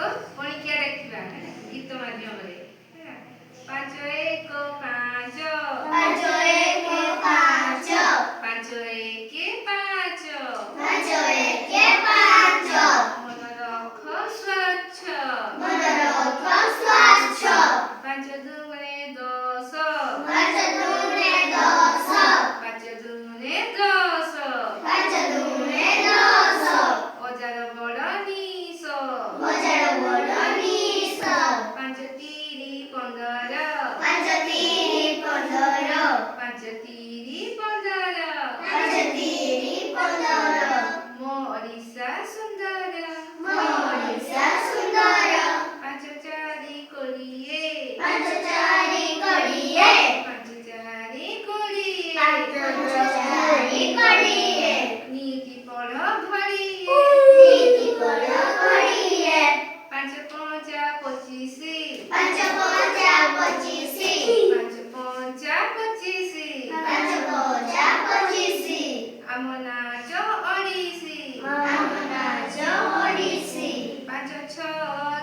ପଣିକିଆ ଡାକିବା ଗୀତ ମାଧ୍ୟମରେ। ପାଞ୍ଚ ଏକ ପାଞ୍ଚ, ପାଞ୍ଚ ଏକ ପାଞ୍ଚ, ପାଞ୍ଚ ଏକ ପାଞ୍ଚ, ପାଞ୍ଚ ଏକ ପାଞ୍ଚ, ମନ ରଖ ସ୍ୱଚ୍ଛ, ମନ ରଖ ସ୍ୱଚ୍ଛ, ପାଞ୍ଚ ଦୁଗୁଣେ ଦଶ, ପାଞ୍ଚ ଦୁଗୁଣେ ଦଶ, ପାଞ୍ଚ ଦୁଗୁଣେ ଦଶ, ପାଞ୍ଚ ଦୁଗୁଣେ ଦଶ, ଅଜାର ବଡ଼ ନିଶ, ଅଜାର ବଡ଼ ନିଶ, ପାଞ୍ଚ ତିରି ପନ୍ଦର, ପାଞ୍ଚ ତିରି ପନ୍ଦର, ପାଞ୍ଚ ତିରି ପନ୍ଦର, ପାଞ୍ଚ ତିରି ପନ୍ଦର, ମୋ ଓଡ଼ିଶା ସୁନ୍ଦର, ମୋ ଓଡ଼ିଶା ସୁନ୍ଦର, ପାଞ୍ଚ ଚାରି କୋଡ଼ିଏ, ପାଞ୍ଚ ଚାରି କୋଡ଼ିଏ, ପାଞ୍ଚ ଚାରି କୋଡ଼ିଏ, ପାଞ୍ଚ ଚାରି କୋଡ଼ିଏ, ନୀତି ପଢ଼ ଘଡ଼ିଏ, ନୀତି ପଢ଼ ଘଡ଼ିଏ, ପାଞ୍ଚ ପଞ୍ଚା ପଚିଶି, ପାଞ୍ଚ ପଞ୍ଚା ପଚିଶି, ପାଞ୍ଚ ପଞ୍ଚା ପଚିଶି, ପାଞ୍ଚ ପଞ୍ଚା ପଚିଶି, ଆମ ନାଚ ଓଡ଼ିଶୀ, ଆମ ନାଚ ଓଡ଼ିଶୀ, ପାଞ୍ଚ ଛଅ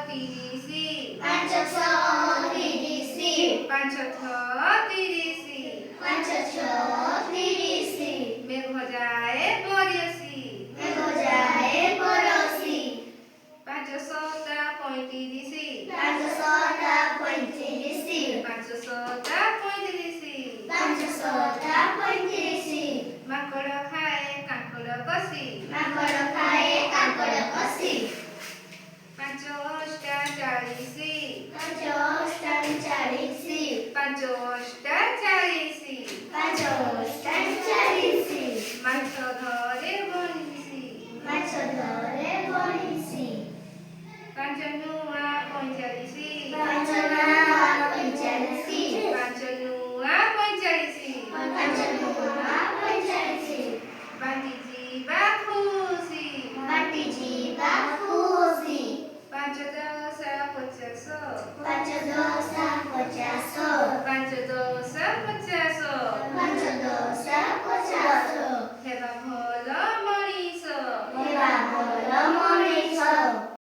ତିରିଶି, ପାଞ୍ଚ ଛଅ ତିରିଶି, ପାଞ୍ଚ ଛଅ ତିରିଶି, ପାଞ୍ଚ ଛଅ ତିରିଶି, ମେଘ ଯାଏ ବରଷି, ମେଘ ଯାଏ ବରଷି, ପାଞ୍ଚ ସତା ପଇଁତିରିଶି, ପାଞ୍ଚ ଶତା ପଇଁତିରିଶି, ପାଞ୍ଚ ସତା ପଇଁତିରିଶି, ପାଞ୍ଚ ଶତା ପଇଁତିରିଶି, ମାଙ୍କଡ଼ ଖାଏ କାଙ୍କଡ଼ କଷି, ମାଙ୍କଡ଼ ଖାଏ କାଙ୍କଡ଼ କଷି, ପାଞ୍ଚ ଅଷ୍ଟା ଚାଳିଶି, ପାଞ୍ଚ ଅଷ୍ଟାଣି ଚାଳିଶି, ପାଞ୍ଚ ଅଷ୍ଟା ଚାଳିଶି, ପାଞ୍ଚ ଅଷ୍ଟାଣି ଚାଳିଶି, ମାଛ ଧରେ ବନିଶି, ମାଛ ଧରେ ବନିଶି, ପାଞ୍ଚ ନୂଆ ପଇଁଚାଳିଶି,